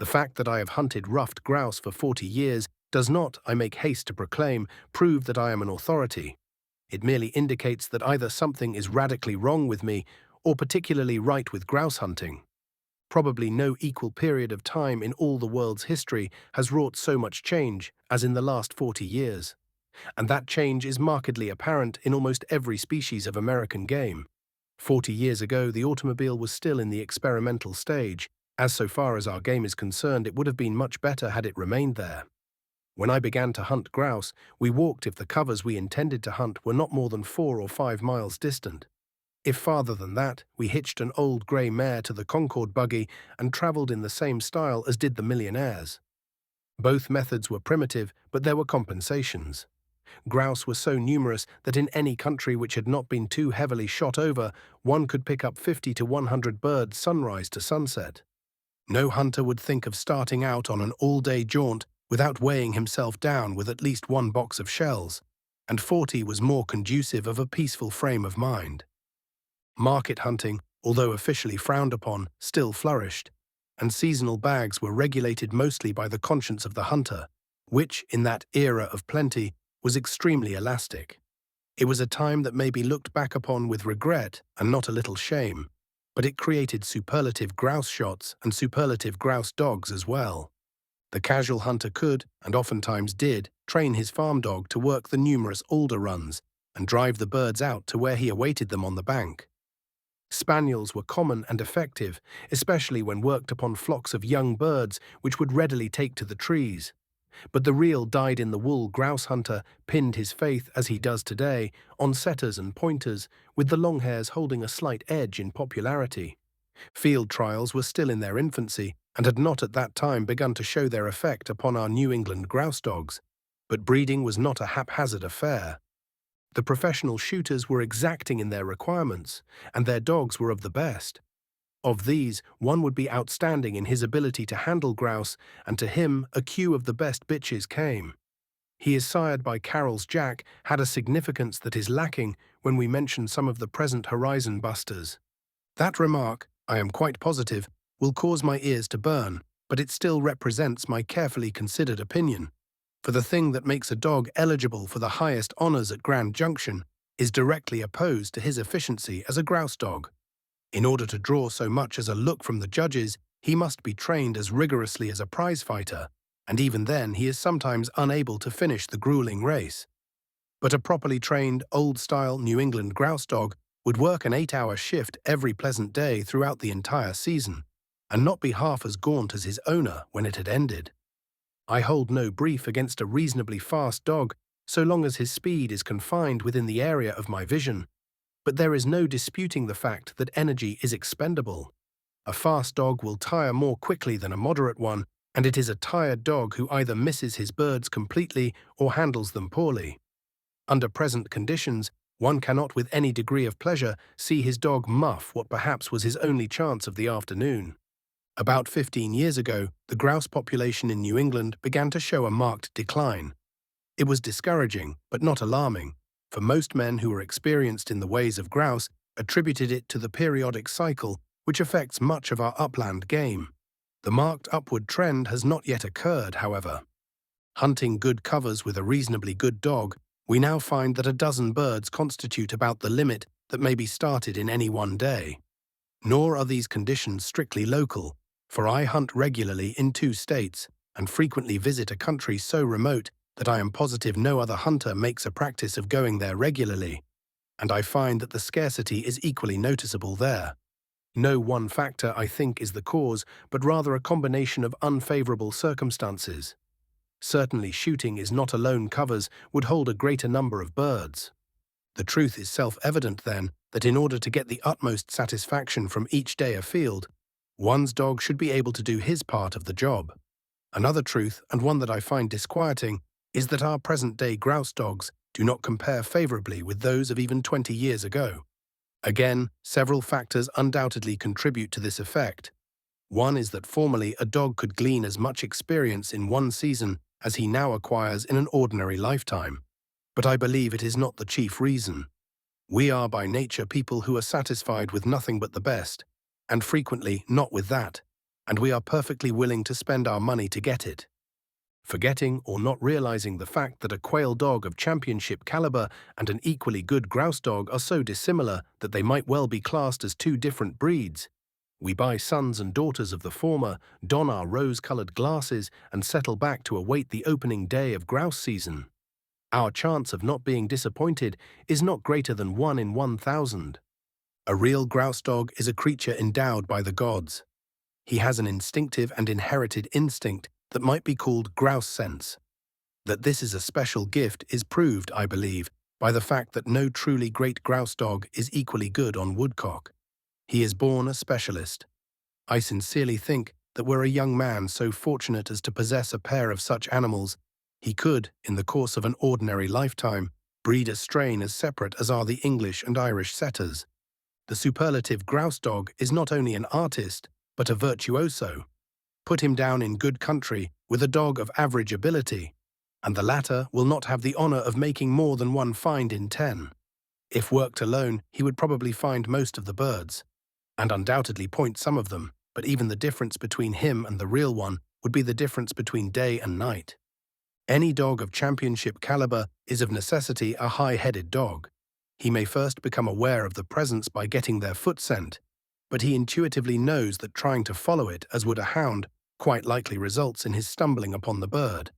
The fact that I have hunted ruffed grouse for 40 years does not, I make haste to proclaim, prove that I am an authority. It merely indicates that either something is radically wrong with me or particularly right with grouse hunting. Probably no equal period of time in all the world's history has wrought so much change as in the last 40 years. And that change is markedly apparent in almost every species of American game. 40 years ago, the automobile was still in the experimental stage, as so far as our game is concerned, it would have been much better had it remained there. When I began to hunt grouse, we walked if the covers we intended to hunt were not more than 4 or 5 miles distant. If farther than that, we hitched an old grey mare to the Concord buggy and travelled in the same style as did the millionaires. Both methods were primitive, but there were compensations. Grouse were so numerous that in any country which had not been too heavily shot over, one could pick up 50 to 100 birds sunrise to sunset. No hunter would think of starting out on an all-day jaunt without weighing himself down with at least one box of shells, and 40 was more conducive of a peaceful frame of mind. Market hunting, although officially frowned upon, still flourished, and seasonal bags were regulated mostly by the conscience of the hunter, which, in that era of plenty, was extremely elastic. It was a time that may be looked back upon with regret and not a little shame, but it created superlative grouse shots and superlative grouse dogs as well. The casual hunter could, and oftentimes did, train his farm dog to work the numerous alder runs and drive the birds out to where he awaited them on the bank. Spaniels were common and effective, especially when worked upon flocks of young birds which would readily take to the trees. But the real dyed-in-the-wool grouse hunter pinned his faith, as he does today, on setters and pointers, with the longhairs holding a slight edge in popularity. Field trials were still in their infancy and had not at that time begun to show their effect upon our New England grouse dogs, but breeding was not a haphazard affair. The professional shooters were exacting in their requirements, and their dogs were of the best. Of these, one would be outstanding in his ability to handle grouse, and to him a queue of the best bitches came. He is sired by Carroll's Jack had a significance that is lacking when we mention some of the present horizon busters. That remark, I am quite positive, will cause my ears to burn, but it still represents my carefully considered opinion. For the thing that makes a dog eligible for the highest honors at Grand Junction is directly opposed to his efficiency as a grouse dog. In order to draw so much as a look from the judges, he must be trained as rigorously as a prize fighter, and even then he is sometimes unable to finish the grueling race. But a properly trained, old-style New England grouse dog would work an 8-hour shift every pleasant day throughout the entire season, and not be half as gaunt as his owner when it had ended. I hold no brief against a reasonably fast dog so long as his speed is confined within the area of my vision, but there is no disputing the fact that energy is expendable. A fast dog will tire more quickly than a moderate one, and it is a tired dog who either misses his birds completely or handles them poorly. Under present conditions, one cannot with any degree of pleasure see his dog muff what perhaps was his only chance of the afternoon. About 15 years ago, the grouse population in New England began to show a marked decline. It was discouraging, but not alarming, for most men who were experienced in the ways of grouse attributed it to the periodic cycle which affects much of our upland game. The marked upward trend has not yet occurred, however. Hunting good covers with a reasonably good dog, we now find that a dozen birds constitute about the limit that may be started in any one day. Nor are these conditions strictly local, for I hunt regularly in 2 states and frequently visit a country so remote that I am positive no other hunter makes a practice of going there regularly, and I find that the scarcity is equally noticeable there. No one factor, I think, is the cause, but rather a combination of unfavorable circumstances. Certainly shooting is not alone covers would hold a greater number of birds. The truth is self-evident, then, that in order to get the utmost satisfaction from each day afield, one's dog should be able to do his part of the job. Another truth, and one that I find disquieting, is that our present-day grouse dogs do not compare favorably with those of even 20 years ago. Again, several factors undoubtedly contribute to this effect. One is that formerly a dog could glean as much experience in one season as he now acquires in an ordinary lifetime. But I believe it is not the chief reason. We are by nature people who are satisfied with nothing but the best, and frequently not with that, and we are perfectly willing to spend our money to get it. Forgetting or not realizing the fact that a quail dog of championship caliber and an equally good grouse dog are so dissimilar that they might well be classed as two different breeds. We buy sons and daughters of the former, don our rose-colored glasses, and settle back to await the opening day of grouse season. Our chance of not being disappointed is not greater than 1 in 1,000. A real grouse dog is a creature endowed by the gods. He has an instinctive and inherited instinct that might be called grouse sense. That this is a special gift is proved, I believe, by the fact that no truly great grouse dog is equally good on woodcock. He is born a specialist. I sincerely think that were a young man so fortunate as to possess a pair of such animals, he could, in the course of an ordinary lifetime, breed a strain as separate as are the English and Irish setters. The superlative grouse dog is not only an artist, but a virtuoso. Put him down in good country with a dog of average ability, and the latter will not have the honor of making more than one find in 10. If worked alone, he would probably find most of the birds, and undoubtedly point some of them, but even the difference between him and the real one would be the difference between day and night. Any dog of championship caliber is of necessity a high-headed dog. He may first become aware of the presence by getting their foot scent, but he intuitively knows that trying to follow it as would a hound quite likely results in his stumbling upon the bird.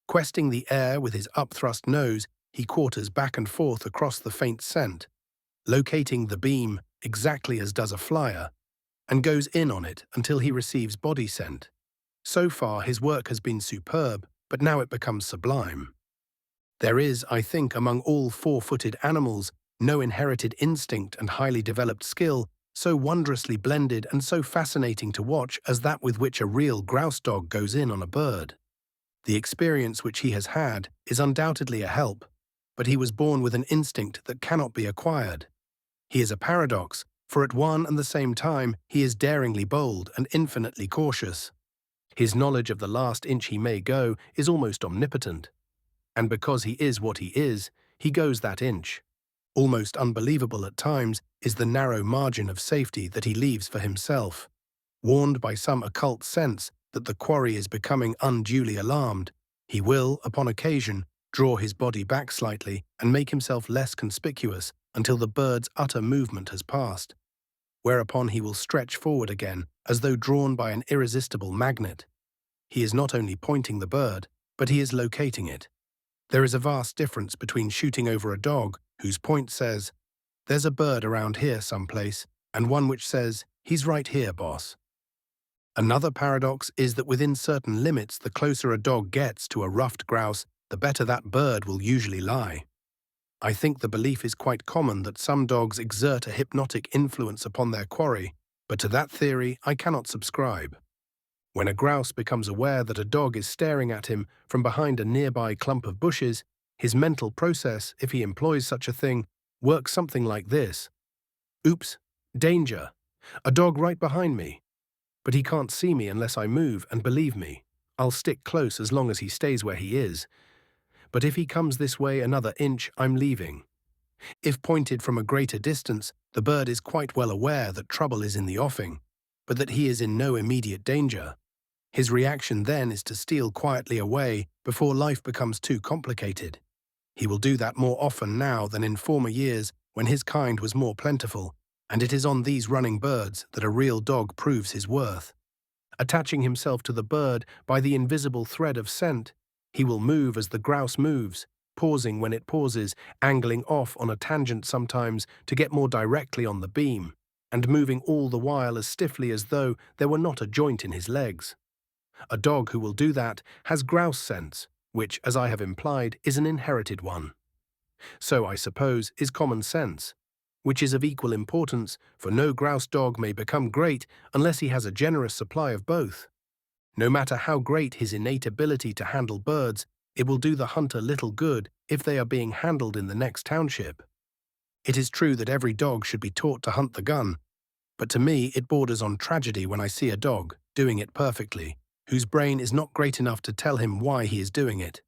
Questing the air with his up-thrust nose, he quarters back and forth across the faint scent, locating the beam exactly as does a flyer, and goes in on it until he receives body scent. So far his work has been superb, but now it becomes sublime. There is, I think, among all four-footed animals, no inherited instinct and highly developed skill so wondrously blended and so fascinating to watch as that with which a real grouse dog goes in on a bird. The experience which he has had is undoubtedly a help, but he was born with an instinct that cannot be acquired. He is a paradox, for at one and the same time he is daringly bold and infinitely cautious. His knowledge of the last inch he may go is almost omnipotent, and because he is what he is, he goes that inch. Almost unbelievable at times is the narrow margin of safety that he leaves for himself. Warned by some occult sense that the quarry is becoming unduly alarmed, he will, upon occasion, draw his body back slightly and make himself less conspicuous until the bird's utter movement has passed, whereupon he will stretch forward again as though drawn by an irresistible magnet. He is not only pointing the bird, but he is locating it. There is a vast difference between shooting over a dog whose point says, "There's a bird around here someplace," and one which says, "He's right here, boss." Another paradox is that within certain limits, the closer a dog gets to a ruffed grouse, the better that bird will usually lie. I think the belief is quite common that some dogs exert a hypnotic influence upon their quarry, but to that theory I cannot subscribe. When a grouse becomes aware that a dog is staring at him from behind a nearby clump of bushes, his mental process, if he employs such a thing, works something like this. Oops, danger, a dog right behind me. But he can't see me unless I move, and believe me, I'll stick close as long as he stays where he is. But if he comes this way another inch, I'm leaving. If pointed from a greater distance, the bird is quite well aware that trouble is in the offing, but that he is in no immediate danger. His reaction then is to steal quietly away before life becomes too complicated. He will do that more often now than in former years when his kind was more plentiful, and it is on these running birds that a real dog proves his worth. Attaching himself to the bird by the invisible thread of scent, he will move as the grouse moves, pausing when it pauses, angling off on a tangent sometimes to get more directly on the beam, and moving all the while as stiffly as though there were not a joint in his legs. A dog who will do that has grouse sense, which, as I have implied, is an inherited one. So, I suppose, is common sense, which is of equal importance, for no grouse dog may become great unless he has a generous supply of both. No matter how great his innate ability to handle birds, it will do the hunter little good if they are being handled in the next township. It is true that every dog should be taught to hunt the gun, but to me it borders on tragedy when I see a dog, doing it perfectly, whose brain is not great enough to tell him why he is doing it.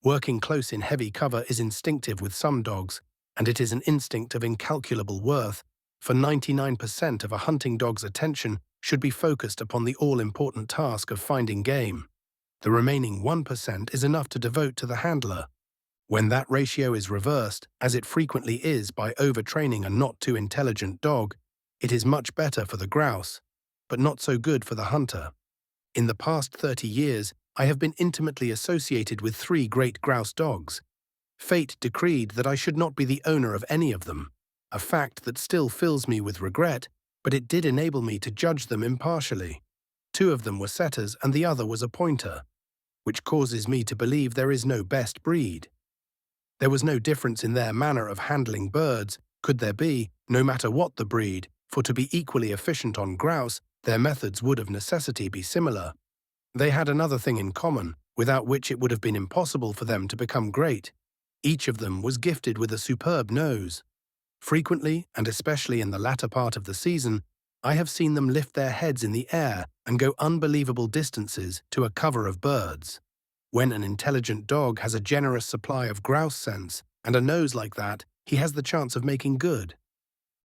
Working close in heavy cover is instinctive with some dogs, and it is an instinct of incalculable worth, for 99% of a hunting dog's attention should be focused upon the all-important task of finding game. The remaining 1% is enough to devote to the handler. When that ratio is reversed, as it frequently is by overtraining a not-too-intelligent dog, it is much better for the grouse, but not so good for the hunter. In the past 30 years, I have been intimately associated with 3 great grouse dogs. Fate decreed that I should not be the owner of any of them, a fact that still fills me with regret, but it did enable me to judge them impartially. 2 of them were setters and the other was a pointer, which causes me to believe there is no best breed. There was no difference in their manner of handling birds, could there be, no matter what the breed, for to be equally efficient on grouse, their methods would of necessity be similar. They had another thing in common, without which it would have been impossible for them to become great. Each of them was gifted with a superb nose. Frequently, and especially in the latter part of the season, I have seen them lift their heads in the air and go unbelievable distances to a cover of birds. When an intelligent dog has a generous supply of grouse sense and a nose like that, he has the chance of making good.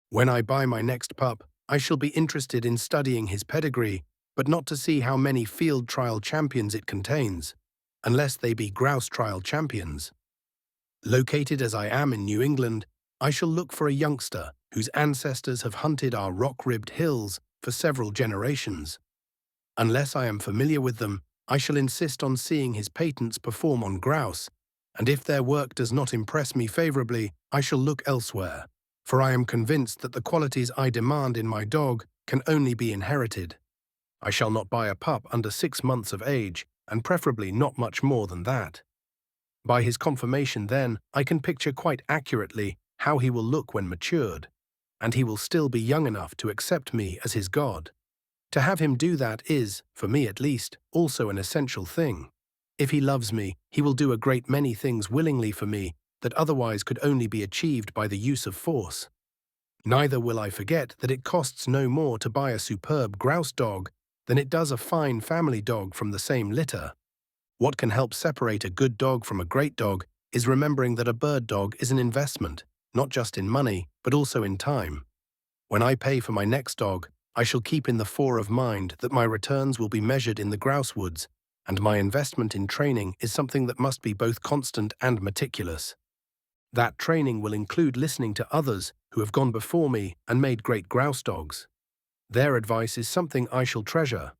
When I buy my next pup, I shall be interested in studying his pedigree, but not to see how many field trial champions it contains, unless they be grouse trial champions. Located as I am in New England, I shall look for a youngster whose ancestors have hunted our rock-ribbed hills for several generations. Unless I am familiar with them, I shall insist on seeing his patents perform on grouse, and if their work does not impress me favorably, I shall look elsewhere, for I am convinced that the qualities I demand in my dog can only be inherited. I shall not buy a pup under 6 months of age, and preferably not much more than that. By his conformation then, I can picture quite accurately how he will look when matured, and he will still be young enough to accept me as his god. To have him do that is, for me at least, also an essential thing. If he loves me, he will do a great many things willingly for me that otherwise could only be achieved by the use of force. Neither will I forget that it costs no more to buy a superb grouse dog than it does a fine family dog from the same litter. What can help separate a good dog from a great dog is remembering that a bird dog is an investment, not just in money, but also in time. When I pay for my next dog, I shall keep in the fore of mind that my returns will be measured in the grouse woods, and my investment in training is something that must be both constant and meticulous. That training will include listening to others who have gone before me and made great grouse dogs. Their advice is something I shall treasure.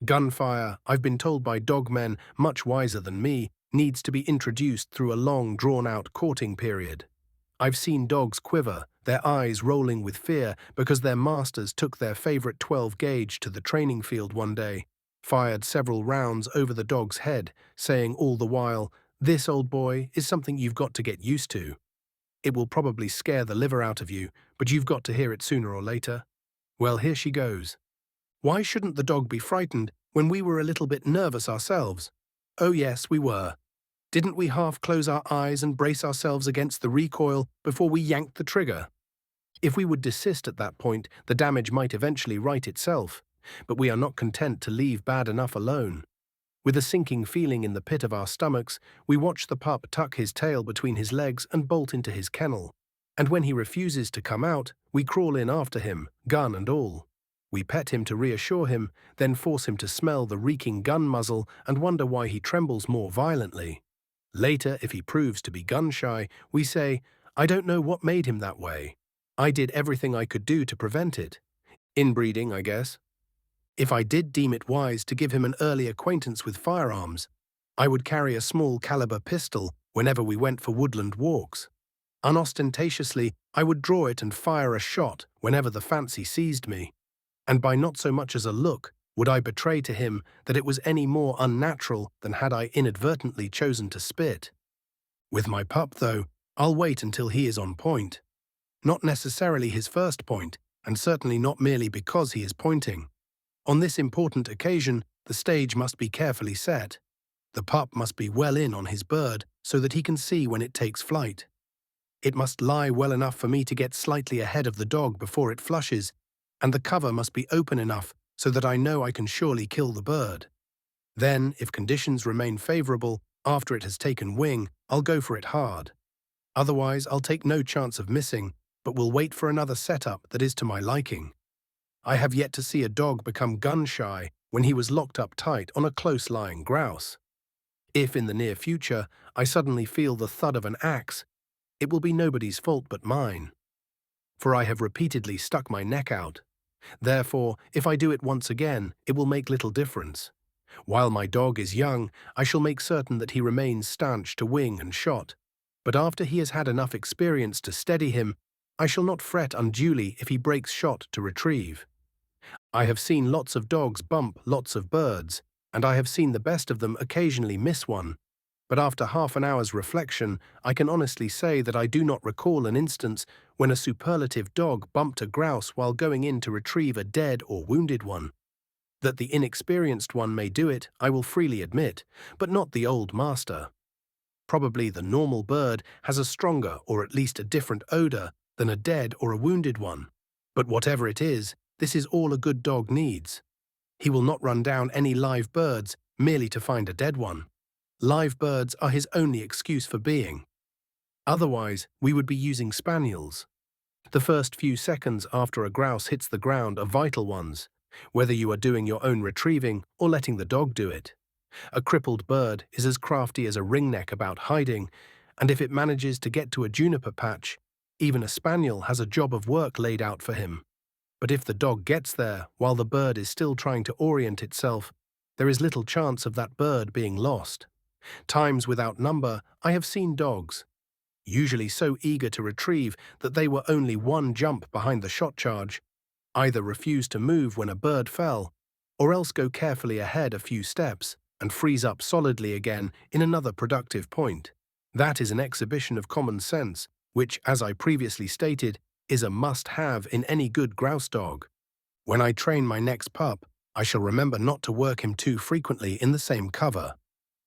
Gunfire, I've been told by dogmen much wiser than me, needs to be introduced through a long, drawn-out courting period. I've seen dogs quiver, their eyes rolling with fear because their masters took their favorite 12-gauge to the training field one day, fired several rounds over the dog's head, saying all the while, "This, old boy, is something you've got to get used to. It will probably scare the liver out of you, but you've got to hear it sooner or later." Well, here she goes. Why shouldn't the dog be frightened when we were a little bit nervous ourselves? Oh yes, we were. Didn't we half close our eyes and brace ourselves against the recoil before we yanked the trigger? If we would desist at that point, the damage might eventually right itself, but we are not content to leave bad enough alone. With a sinking feeling in the pit of our stomachs, we watch the pup tuck his tail between his legs and bolt into his kennel. And when he refuses to come out, we crawl in after him, gun and all. We pet him to reassure him, then force him to smell the reeking gun muzzle and wonder why he trembles more violently. Later, if he proves to be gun-shy, we say, "I don't know what made him that way. I did everything I could do to prevent it. Inbreeding, I guess." If I did deem it wise to give him an early acquaintance with firearms, I would carry a small caliber pistol whenever we went for woodland walks. Unostentatiously, I would draw it and fire a shot whenever the fancy seized me, and by not so much as a look would I betray to him that it was any more unnatural than had I inadvertently chosen to spit. With my pup, though, I'll wait until he is on point. Not necessarily his first point, and certainly not merely because he is pointing. On this important occasion, the stage must be carefully set. The pup must be well in on his bird so that he can see when it takes flight. It must lie well enough for me to get slightly ahead of the dog before it flushes, and the cover must be open enough so that I know I can surely kill the bird. Then, if conditions remain favorable, after it has taken wing, I'll go for it hard. Otherwise, I'll take no chance of missing, but will wait for another setup that is to my liking. I have yet to see a dog become gun-shy when he was locked up tight on a close-lying grouse. If in the near future I suddenly feel the thud of an axe, it will be nobody's fault but mine, for I have repeatedly stuck my neck out. Therefore, if I do it once again, it will make little difference. While my dog is young, I shall make certain that he remains stanch to wing and shot. But after he has had enough experience to steady him, I shall not fret unduly if he breaks shot to retrieve. I have seen lots of dogs bump lots of birds, and I have seen the best of them occasionally miss one. But after half an hour's reflection, I can honestly say that I do not recall an instance when a superlative dog bumped a grouse while going in to retrieve a dead or wounded one. That the inexperienced one may do it, I will freely admit, but not the old master. Probably the normal bird has a stronger or at least a different odor than a dead or a wounded one. But whatever it is, this is all a good dog needs. He will not run down any live birds merely to find a dead one. Live birds are his only excuse for being. Otherwise, we would be using spaniels. The first few seconds after a grouse hits the ground are vital ones, whether you are doing your own retrieving or letting the dog do it. A crippled bird is as crafty as a ringneck about hiding, and if it manages to get to a juniper patch, even a spaniel has a job of work laid out for him. But if the dog gets there while the bird is still trying to orient itself, there is little chance of that bird being lost. Times without number, I have seen dogs, usually so eager to retrieve that they were only one jump behind the shot charge, either refuse to move when a bird fell, or else go carefully ahead a few steps and freeze up solidly again in another productive point. That is an exhibition of common sense, which, as I previously stated, is a must-have in any good grouse dog. When I train my next pup, I shall remember not to work him too frequently in the same cover.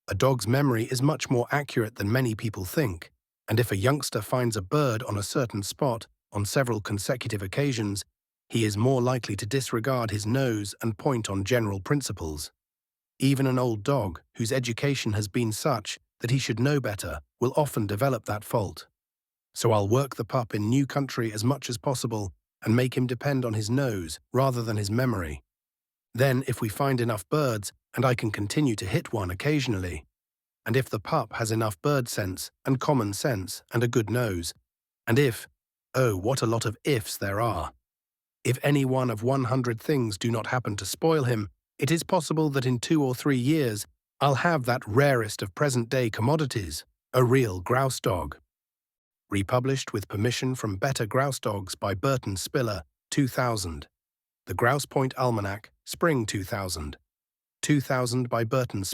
A dog's memory is much more accurate than many people think, and if a youngster finds a bird on a certain spot on several consecutive occasions, he is more likely to disregard his nose and point on general principles. Even an old dog, whose education has been such that he should know better, will often develop that fault. So I'll work the pup in new country as much as possible and make him depend on his nose rather than his memory. Then, if we find enough birds, and I can continue to hit one occasionally, and if the pup has enough bird sense and common sense and a good nose, and if, oh, what a lot of ifs there are. If any one of 100 things do not happen to spoil him, it is possible that in 2 or 3 years I'll have that rarest of present-day commodities, a real grouse dog. Republished with permission from Better Grouse Dogs by Burton, 2000. The Grouse Point Almanac, Spring 2000. 2000 by Burton.